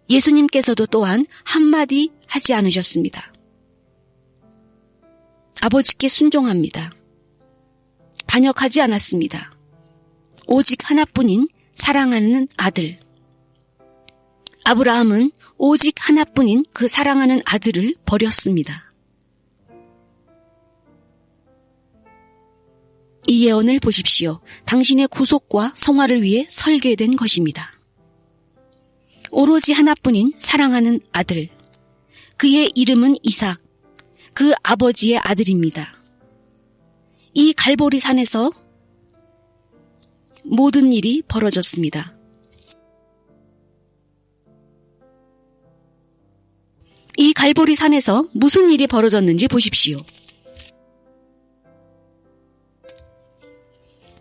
예수님께서도 또한 한마디 하지 않으셨습니다. 아버지께 순종합니다. 반역하지 않았습니다. 오직 하나뿐인 사랑하는 아들. 아브라함은 오직 하나뿐인 그 사랑하는 아들을 버렸습니다. 이 예언을 보십시오. 당신의 구속과 성화를 위해 설계된 것입니다. 오로지 하나뿐인 사랑하는 아들. 그의 이름은 이삭. 그 아버지의 아들입니다. 이 갈보리 산에서 모든 일이 벌어졌습니다. 이 갈보리 산에서 무슨 일이 벌어졌는지 보십시오.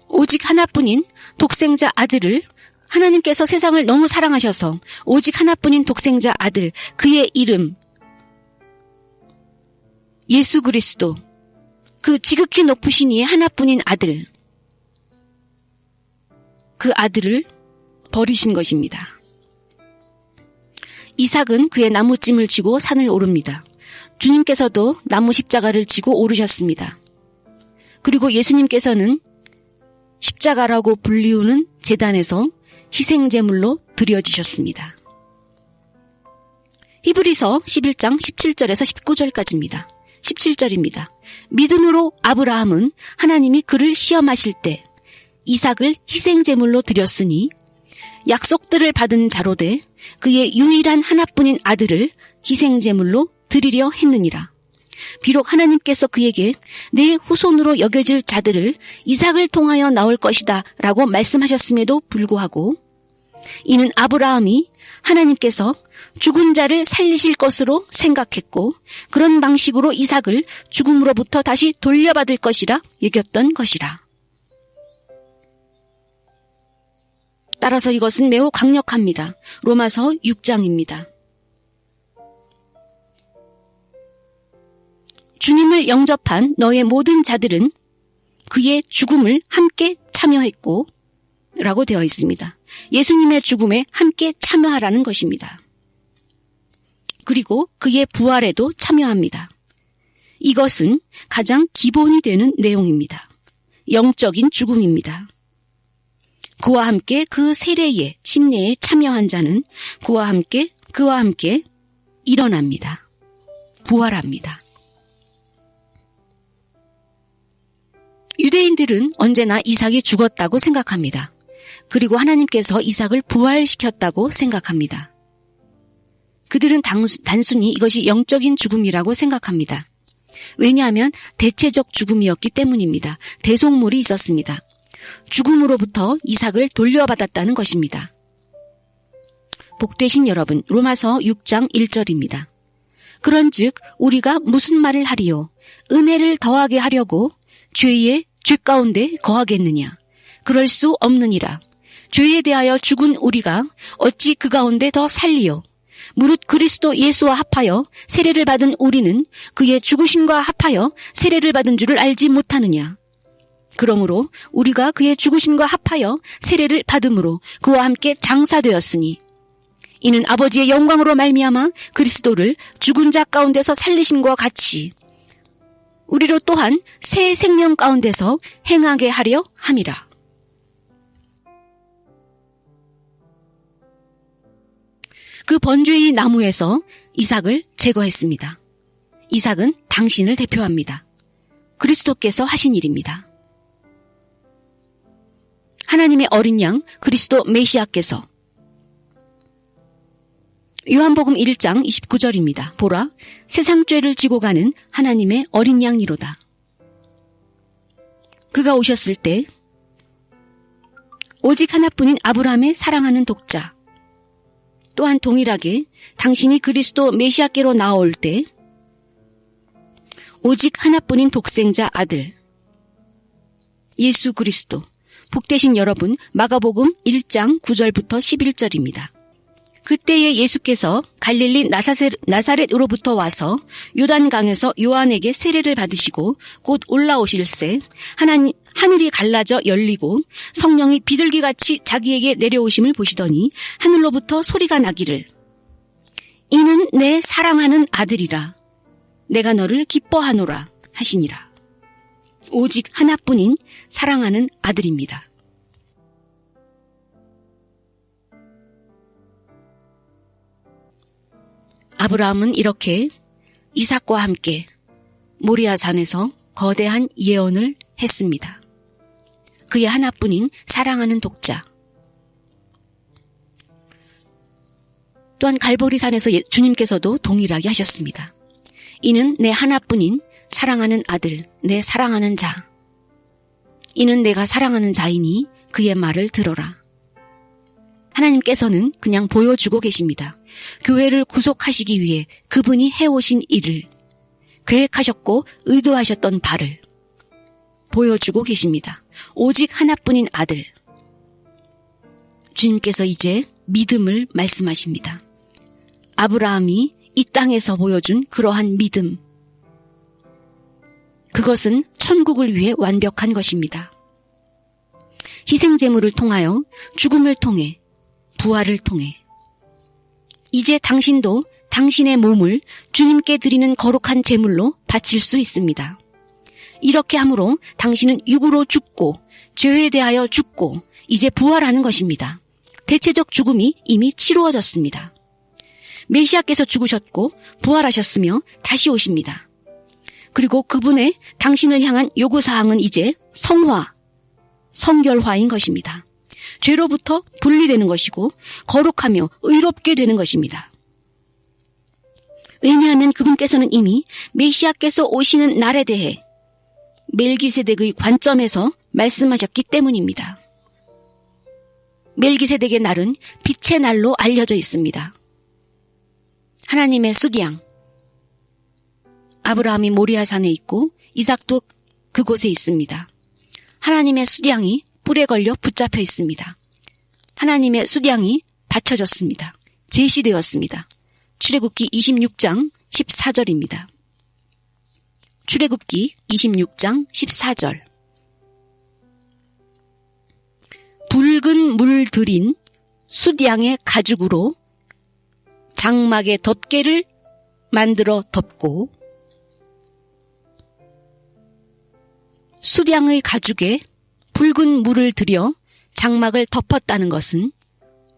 오직 하나뿐인 독생자 아들을 하나님께서 세상을 너무 사랑하셔서 오직 하나뿐인 독생자 아들, 그의 이름 예수 그리스도, 그 지극히 높으신 이의 하나뿐인 아들, 그 아들을 버리신 것입니다. 이삭은 그의 나무찜을 지고 산을 오릅니다. 주님께서도 나무 십자가를 지고 오르셨습니다. 그리고 예수님께서는 십자가라고 불리우는 제단에서 희생제물로 드려지셨습니다. 히브리서 11장 17절에서 19절까지입니다. 17절입니다. 믿음으로 아브라함은 하나님이 그를 시험하실 때 이삭을 희생제물로 드렸으니 약속들을 받은 자로 돼 그의 유일한 하나뿐인 아들을 희생제물로 드리려 했느니라. 비록 하나님께서 그에게 내 후손으로 여겨질 자들을 이삭을 통하여 나올 것이다 라고 말씀하셨음에도 불구하고 이는 아브라함이 하나님께서 죽은 자를 살리실 것으로 생각했고 그런 방식으로 이삭을 죽음으로부터 다시 돌려받을 것이라 여겼던 것이라. 따라서 이것은 매우 강력합니다. 로마서 6장입니다. 주님을 영접한 너의 모든 자들은 그의 죽음을 함께 참여했고 라고 되어 있습니다. 예수님의 죽음에 함께 참여하라는 것입니다. 그리고 그의 부활에도 참여합니다. 이것은 가장 기본이 되는 내용입니다. 영적인 죽음입니다. 그와 함께 그 세례의 침례에 참여한 자는 그와 함께 일어납니다. 부활합니다. 유대인들은 언제나 이삭이 죽었다고 생각합니다. 그리고 하나님께서 이삭을 부활시켰다고 생각합니다. 그들은 단순히 이것이 영적인 죽음이라고 생각합니다. 왜냐하면 대체적 죽음이었기 때문입니다. 대속물이 있었습니다. 죽음으로부터 이삭을 돌려받았다는 것입니다. 복되신 여러분, 로마서 6장 1절입니다. 그런즉 우리가 무슨 말을 하리요? 은혜를 더하게 하려고 죄 가운데 거하겠느냐? 그럴 수 없느니라. 죄에 대하여 죽은 우리가 어찌 그 가운데 더 살리요? 무릇 그리스도 예수와 합하여 세례를 받은 우리는 그의 죽으심과 합하여 세례를 받은 줄을 알지 못하느냐? 그러므로 우리가 그의 죽으심과 합하여 세례를 받음으로 그와 함께 장사되었으니 이는 아버지의 영광으로 말미암아 그리스도를 죽은 자 가운데서 살리심과 같이 우리로 또한 새 생명 가운데서 행하게 하려 함이라. 그 번제의 나무에서 이삭을 제거했습니다. 이삭은 당신을 대표합니다. 그리스도께서 하신 일입니다. 하나님의 어린 양 그리스도 메시아께서 요한복음 1장 29절입니다. 보라, 세상 죄를 지고 가는 하나님의 어린 양이로다. 그가 오셨을 때 오직 하나뿐인 아브라함의 사랑하는 독자, 또한 동일하게 당신이 그리스도 메시아께로 나올 때 오직 하나뿐인 독생자 아들 예수 그리스도, 복되신 여러분, 마가복음 1장 9절부터 11절입니다. 그때에 예수께서 갈릴리 나사렛으로부터 와서 요단강에서 요한에게 세례를 받으시고 곧 올라오실새 하늘이 갈라져 열리고 성령이 비둘기같이 자기에게 내려오심을 보시더니 하늘로부터 소리가 나기를 이는 내 사랑하는 아들이라 내가 너를 기뻐하노라 하시니라. 오직 하나뿐인 사랑하는 아들입니다. 아브라함은 이렇게 이삭과 함께 모리아 산에서 거대한 예언을 했습니다. 그의 하나뿐인 사랑하는 독자. 또한 갈보리 산에서 주님께서도 동일하게 하셨습니다. 이는 내 하나뿐인 사랑하는 아들, 내 사랑하는 자. 이는 내가 사랑하는 자이니 그의 말을 들어라. 하나님께서는 그냥 보여주고 계십니다. 교회를 구속하시기 위해 그분이 해오신 일을, 계획하셨고 의도하셨던 바를 보여주고 계십니다. 오직 하나뿐인 아들. 주님께서 이제 믿음을 말씀하십니다. 아브라함이 이 땅에서 보여준 그러한 믿음, 그것은 천국을 위해 완벽한 것입니다. 희생제물을 통하여, 죽음을 통해, 부활을 통해 이제 당신도 당신의 몸을 주님께 드리는 거룩한 제물로 바칠 수 있습니다. 이렇게 함으로 당신은 육으로 죽고 죄에 대하여 죽고 이제 부활하는 것입니다. 대체적 죽음이 이미 치루어졌습니다. 메시아께서 죽으셨고 부활하셨으며 다시 오십니다. 그리고 그분의 당신을 향한 요구사항은 이제 성화, 성결화인 것입니다. 죄로부터 분리되는 것이고 거룩하며 의롭게 되는 것입니다. 왜냐하면 그분께서는 이미 메시아께서 오시는 날에 대해 멜기세덱의 관점에서 말씀하셨기 때문입니다. 멜기세덱의 날은 빛의 날로 알려져 있습니다. 하나님의 수디양, 아브라함이 모리아산에 있고 이삭도 그곳에 있습니다. 하나님의 수디양이 뿔에 걸려 붙잡혀 있습니다. 하나님의 수디양이 받쳐졌습니다. 제시되었습니다. 출애굽기 26장 14절입니다. 출애굽기 26장 14절. 붉은 물 들인 숫양의 가죽으로 장막의 덮개를 만들어 덮고 숫양의 가죽에 붉은 물을 들여 장막을 덮었다는 것은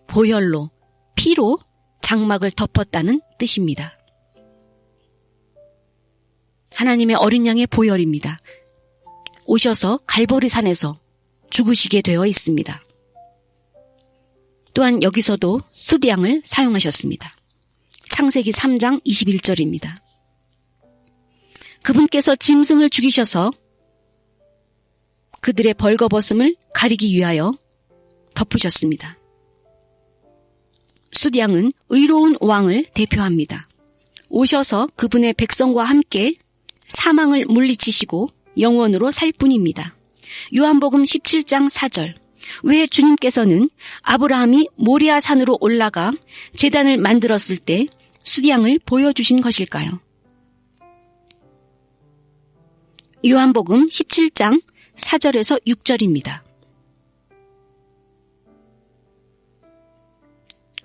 보혈로, 피로 장막을 덮었다는 뜻입니다. 하나님의 어린 양의 보혈입니다. 오셔서 갈보리 산에서 죽으시게 되어 있습니다. 또한 여기서도 숫양을 사용하셨습니다. 창세기 3장 21절입니다. 그분께서 짐승을 죽이셔서 그들의 벌거벗음을 가리기 위하여 덮으셨습니다. 숫양은 의로운 왕을 대표합니다. 오셔서 그분의 백성과 함께 사망을 물리치시고 영원으로 살 뿐입니다. 요한복음 17장 4절. 왜 주님께서는 아브라함이 모리아 산으로 올라가 제단을 만들었을 때 수량을 보여주신 것일까요? 요한복음 17장 4절에서 6절입니다.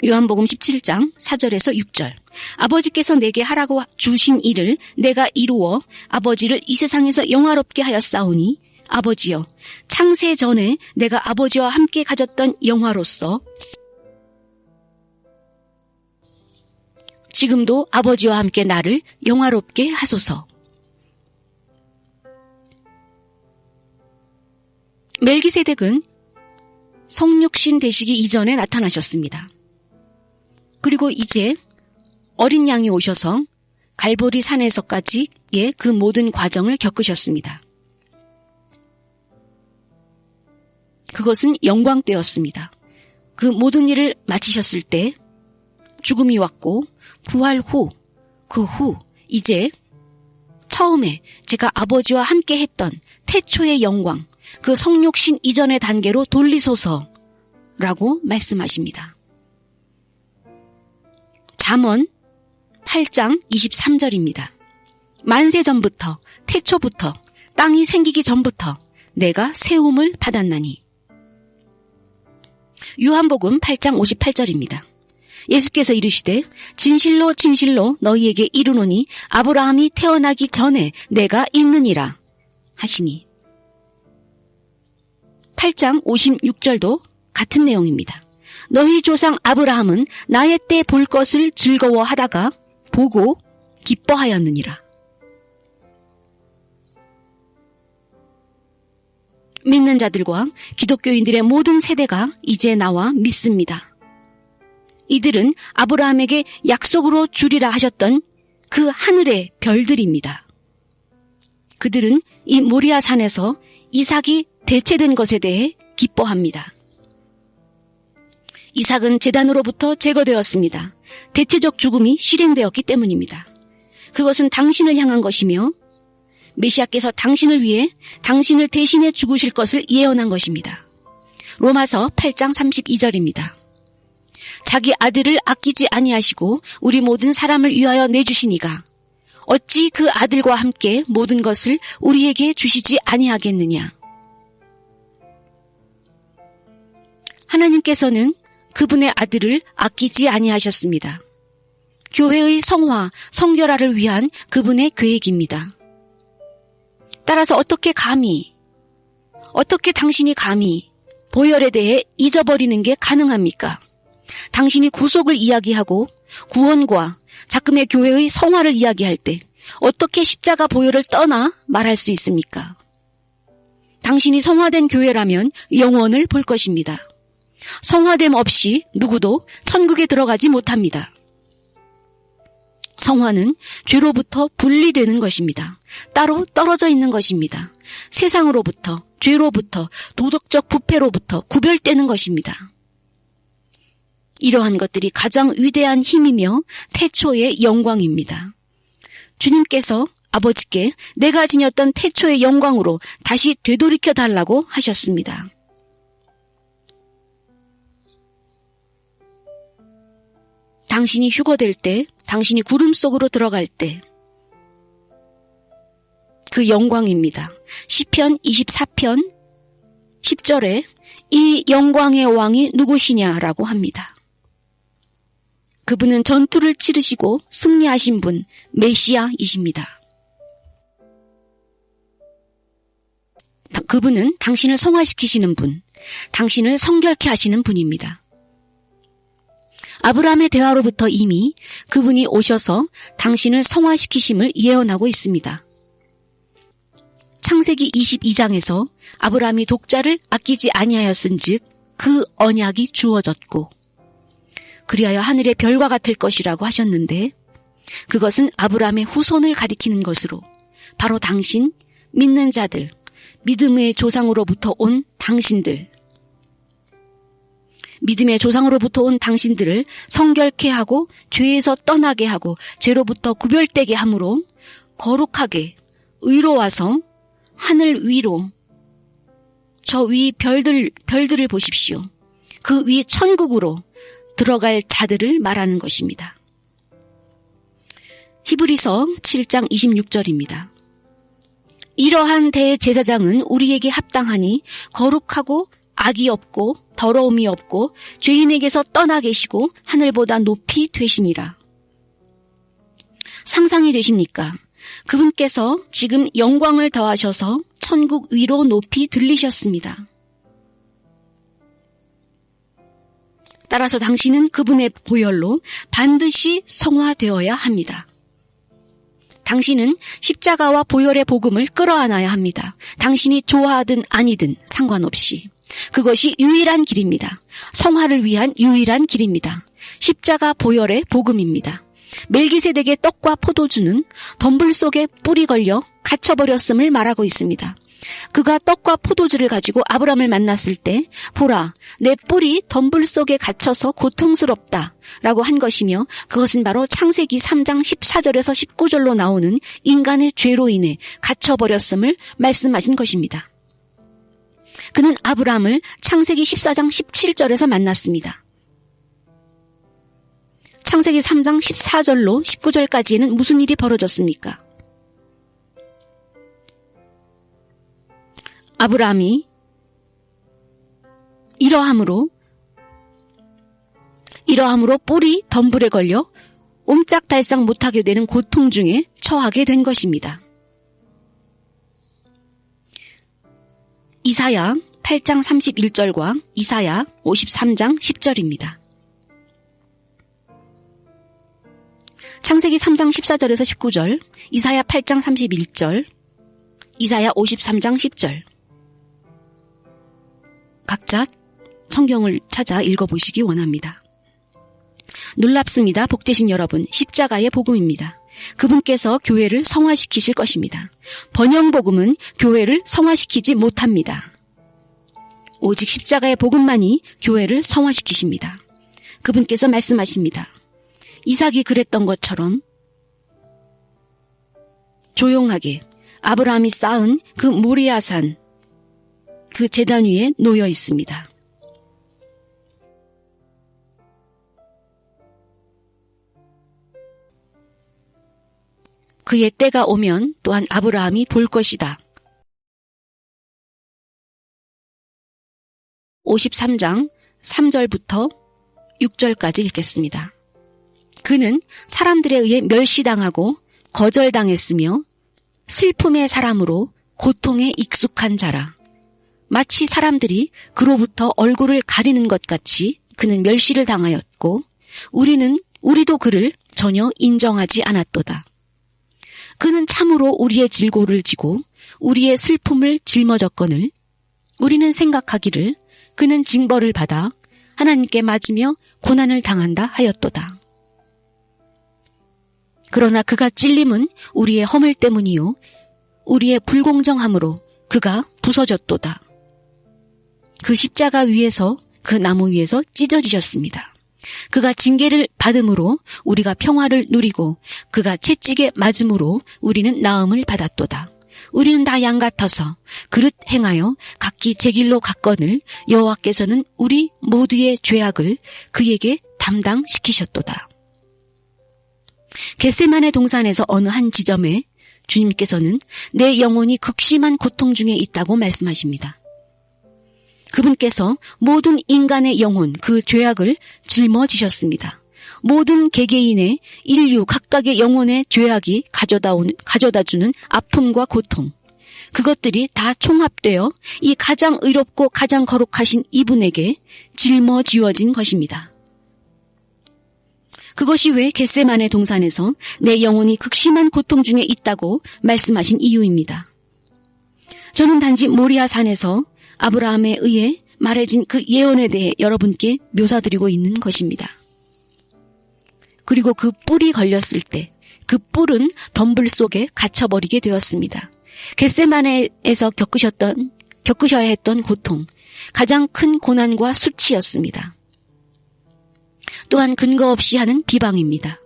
요한복음 17장 4절에서 6절. 아버지께서 내게 하라고 주신 일을 내가 이루어 아버지를 이 세상에서 영화롭게 하였사오니 아버지여, 창세 전에 내가 아버지와 함께 가졌던 영화로서 지금도 아버지와 함께 나를 영화롭게 하소서. 멜기세덱은 성육신 되시기 이전에 나타나셨습니다. 그리고 이제 어린 양이 오셔서 갈보리 산에서까지의 그 모든 과정을 겪으셨습니다. 그것은 영광 때였습니다. 그 모든 일을 마치셨을 때 죽음이 왔고 부활 후, 그 후 이제 처음에 제가 아버지와 함께 했던 태초의 영광, 그 성육신 이전의 단계로 돌리소서라고 말씀하십니다. 잠언 8장 23절입니다. 만세 전부터, 태초부터, 땅이 생기기 전부터 내가 세움을 받았나니. 요한복음 8장 58절입니다. 예수께서 이르시되 진실로 진실로 너희에게 이르노니 아브라함이 태어나기 전에 내가 있느니라 하시니. 8장 56절도 같은 내용입니다. 너희 조상 아브라함은 나의 때 볼 것을 즐거워하다가 보고 기뻐하였느니라. 믿는 자들과 기독교인들의 모든 세대가 이제 나와 믿습니다. 이들은 아브라함에게 약속으로 주리라 하셨던 그 하늘의 별들입니다. 그들은 이 모리아 산에서 이삭이 대체된 것에 대해 기뻐합니다. 이삭은 제단으로부터 제거되었습니다. 대체적 죽음이 실행되었기 때문입니다. 그것은 당신을 향한 것이며 메시아께서 당신을 위해 당신을 대신해 죽으실 것을 예언한 것입니다. 로마서 8장 32절입니다. 자기 아들을 아끼지 아니하시고 우리 모든 사람을 위하여 내주시니가 어찌 그 아들과 함께 모든 것을 우리에게 주시지 아니하겠느냐. 하나님께서는 그분의 아들을 아끼지 아니하셨습니다. 교회의 성화, 성결화를 위한 그분의 계획입니다. 따라서 어떻게 당신이 감히 보혈에 대해 잊어버리는 게 가능합니까? 당신이 구속을 이야기하고 구원과 작금의 교회의 성화를 이야기할 때 어떻게 십자가 보혈을 떠나 말할 수 있습니까? 당신이 성화된 교회라면 영원을 볼 것입니다. 성화됨 없이 누구도 천국에 들어가지 못합니다. 성화는 죄로부터 분리되는 것입니다. 따로 떨어져 있는 것입니다. 세상으로부터, 죄로부터, 도덕적 부패로부터 구별되는 것입니다. 이러한 것들이 가장 위대한 힘이며 태초의 영광입니다. 주님께서 아버지께 내가 지녔던 태초의 영광으로 다시 되돌이켜 달라고 하셨습니다. 당신이 휴거될 때, 당신이 구름 속으로 들어갈 때 그 영광입니다. 시편 24편 10절에 이 영광의 왕이 누구시냐라고 합니다. 그분은 전투를 치르시고 승리하신 분, 메시아이십니다. 그분은 당신을 성화시키시는 분, 당신을 성결케 하시는 분입니다. 아브라함의 대화로부터 이미 그분이 오셔서 당신을 성화시키심을 예언하고 있습니다. 창세기 22장에서 아브라함이 독자를 아끼지 아니하였은즉 그 언약이 주어졌고 그리하여 하늘의 별과 같을 것이라고 하셨는데 그것은 아브라함의 후손을 가리키는 것으로 바로 당신, 믿는 자들, 믿음의 조상으로부터 온 당신들, 믿음의 조상으로부터 온 당신들을 성결케 하고 죄에서 떠나게 하고 죄로부터 구별되게 함으로 거룩하게 의로와서 하늘 위로 저 위 별들을 보십시오. 그 위 천국으로 들어갈 자들을 말하는 것입니다. 히브리서 7장 26절입니다. 이러한 대제사장은 우리에게 합당하니 거룩하고 악이 없고 더러움이 없고 죄인에게서 떠나 계시고 하늘보다 높이 되시니라. 상상이 되십니까? 그분께서 지금 영광을 더하셔서 천국 위로 높이 들리셨습니다. 따라서 당신은 그분의 보혈로 반드시 성화되어야 합니다. 당신은 십자가와 보혈의 복음을 끌어안아야 합니다. 당신이 좋아하든 아니든 상관없이. 그것이 유일한 길입니다. 성화를 위한 유일한 길입니다. 십자가 보혈의 복음입니다. 멜기세덱의 떡과 포도주는 덤불 속에 뿔이 걸려 갇혀버렸음을 말하고 있습니다. 그가 떡과 포도주를 가지고 아브라함을 만났을 때 보라, 내 뿔이 덤불 속에 갇혀서 고통스럽다 라고 한 것이며 그것은 바로 창세기 3장 14절에서 19절로 나오는 인간의 죄로 인해 갇혀버렸음을 말씀하신 것입니다. 그는 아브라함을 창세기 14장 17절에서 만났습니다. 창세기 3장 14절로 19절까지에는 무슨 일이 벌어졌습니까? 아브라함이 이러함으로 뿔이 덤불에 걸려 옴짝달싹 못하게 되는 고통 중에 처하게 된 것입니다. 이사야 8장 31절과 이사야 53장 10절입니다. 창세기 3장 14절에서 19절, 이사야 8장 31절, 이사야 53장 10절. 각자 성경을 찾아 읽어보시기 원합니다. 놀랍습니다. 복되신 여러분, 십자가의 복음입니다. 그분께서 교회를 성화시키실 것입니다. 번영복음은 교회를 성화시키지 못합니다. 오직 십자가의 복음만이 교회를 성화시키십니다. 그분께서 말씀하십니다. 이삭이 그랬던 것처럼 조용하게 아브라함이 쌓은 그 모리아산 그 제단 위에 놓여 있습니다. 그의 때가 오면 또한 아브라함이 볼 것이다. 53장 3절부터 6절까지 읽겠습니다. 그는 사람들에 의해 멸시당하고 거절당했으며 슬픔의 사람으로 고통에 익숙한 자라. 마치 사람들이 그로부터 얼굴을 가리는 것 같이 그는 멸시를 당하였고 우리도 그를 전혀 인정하지 않았도다. 그는 참으로 우리의 질고를 지고 우리의 슬픔을 짊어졌거늘 우리는 생각하기를 그는 징벌을 받아 하나님께 맞으며 고난을 당한다 하였도다. 그러나 그가 찔림은 우리의 허물 때문이요 우리의 불공정함으로 그가 부서졌도다. 그 십자가 위에서 그 나무 위에서 찢어지셨습니다. 그가 징계를 받음으로 우리가 평화를 누리고 그가 채찍에 맞음으로 우리는 나음을 받았도다. 우리는 다 양 같아서 그릇 행하여 각기 제 길로 갔거늘 여호와께서는 우리 모두의 죄악을 그에게 담당시키셨도다. 겟세마네 동산에서 어느 한 지점에 주님께서는 내 영혼이 극심한 고통 중에 있다고 말씀하십니다. 그분께서 모든 인간의 영혼, 그 죄악을 짊어지셨습니다. 모든 개개인의 인류 각각의 영혼의 죄악이 가져다주는 아픔과 고통, 그것들이 다 총합되어 이 가장 의롭고 가장 거룩하신 이분에게 짊어지어진 것입니다. 그것이 왜 겟세마네 동산에서 내 영혼이 극심한 고통 중에 있다고 말씀하신 이유입니다. 저는 단지 모리아 산에서 아브라함에 의해 말해진 그 예언에 대해 여러분께 묘사드리고 있는 것입니다. 그리고 그 뿔이 걸렸을 때 그 뿔은 덤불 속에 갇혀버리게 되었습니다. 겟세마네에서 겪으셔야 했던 고통, 가장 큰 고난과 수치였습니다. 또한 근거 없이 하는 비방입니다.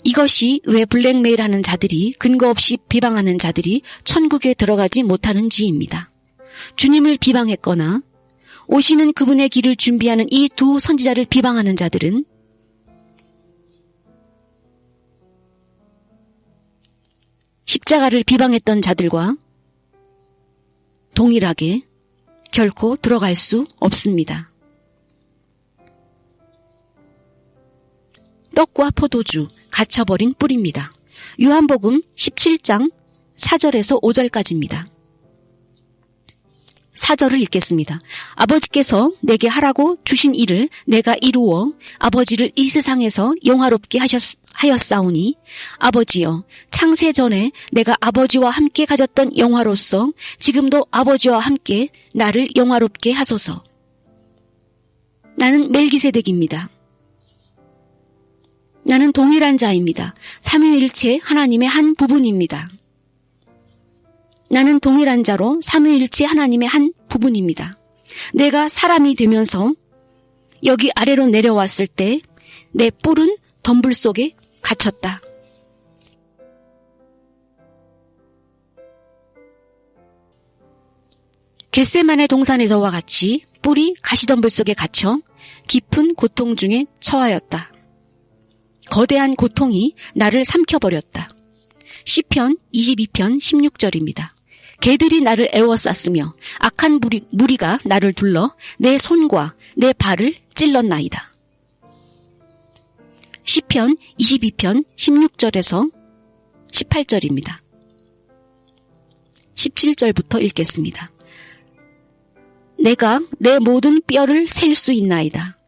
이것이 왜 블랙메일하는 자들이, 근거 없이 비방하는 자들이 천국에 들어가지 못하는지입니다. 주님을 비방했거나 오시는 그분의 길을 준비하는 이 두 선지자를 비방하는 자들은 십자가를 비방했던 자들과 동일하게 결코 들어갈 수 없습니다. 떡과 포도주, 갇혀버린 뿔입니다. 요한복음 17장 4절에서 5절까지입니다. 4절을 읽겠습니다. 아버지께서 내게 하라고 주신 일을 내가 이루어 아버지를 이 세상에서 영화롭게 하였사오니 아버지여, 창세 전에 내가 아버지와 함께 가졌던 영화로서 지금도 아버지와 함께 나를 영화롭게 하소서. 나는 멜기세덱입니다. 나는 동일한 자입니다. 삼위일체 하나님의 한 부분입니다. 나는 동일한 자로 삼위일체 하나님의 한 부분입니다. 내가 사람이 되면서 여기 아래로 내려왔을 때 내 뿔은 덤불 속에 갇혔다. 겟세마네 동산에서와 같이 뿔이 가시덤불 속에 갇혀 깊은 고통 중에 처하였다. 거대한 고통이 나를 삼켜버렸다. 시편 22편 16절입니다. 개들이 나를 애워쌌으며 악한 무리가 나를 둘러 내 손과 내 발을 찔렀나이다. 시편 22편 16절에서 18절입니다. 17절부터 읽겠습니다. 내가 내 모든 뼈를 셀 수 있나이다.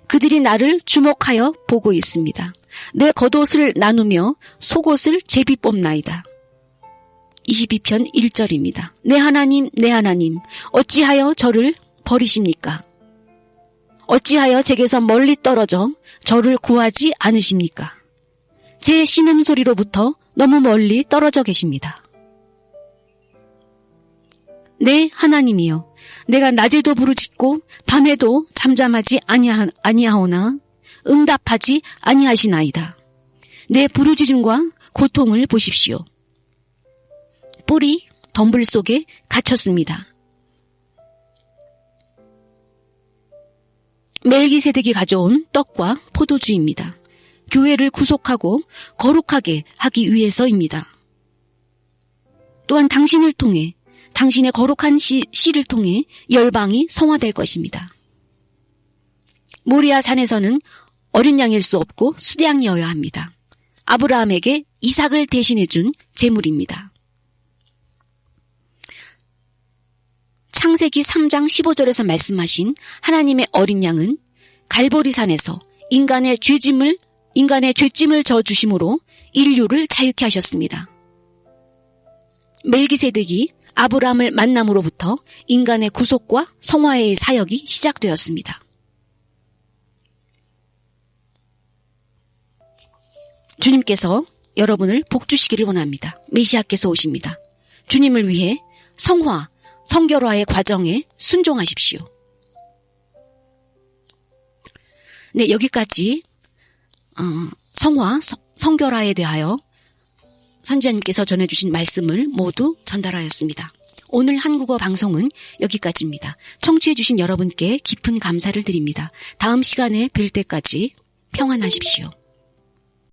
그들이 나를 주목하여 보고 있습니다. 내 겉옷을 나누며 속옷을 제비 뽑나이다. 22편 1절입니다. 내 하나님, 내 하나님, 어찌하여 저를 버리십니까? 어찌하여 제게서 멀리 떨어져 저를 구하지 않으십니까? 제 신음소리로부터 너무 멀리 떨어져 계십니다. 내 하나님이여, 내가 낮에도 부르짖고 밤에도 잠잠하지 아니하오나 응답하지 아니하시나이다. 내 부르짖음과 고통을 보십시오. 뿔이 덤불 속에 갇혔습니다. 멜기세덱이 가져온 떡과 포도주입니다. 교회를 구속하고 거룩하게 하기 위해서입니다. 또한 당신을 통해, 당신의 거룩한 씨를 통해 열방이 성화될 것입니다. 모리아 산에서는 어린 양일 수 없고 수양이어야 합니다. 아브라함에게 이삭을 대신해 준 제물입니다. 창세기 3장 15절에서 말씀하신 하나님의 어린 양은 갈보리산에서 인간의 죄짐을 져주심으로 인류를 자유케 하셨습니다. 멜기세덱이 아브라함을 만남으로부터 인간의 구속과 성화의 사역이 시작되었습니다. 주님께서 여러분을 복주시기를 원합니다. 메시아께서 오십니다. 주님을 위해 성결화의 과정에 순종하십시오. 네, 여기까지 성결화에 대하여 선지자님께서 전해주신 말씀을 모두 전달하였습니다. 오늘 한국어 방송은 여기까지입니다. 청취해주신 여러분께 깊은 감사를 드립니다. 다음 시간에 뵐 때까지 평안하십시오.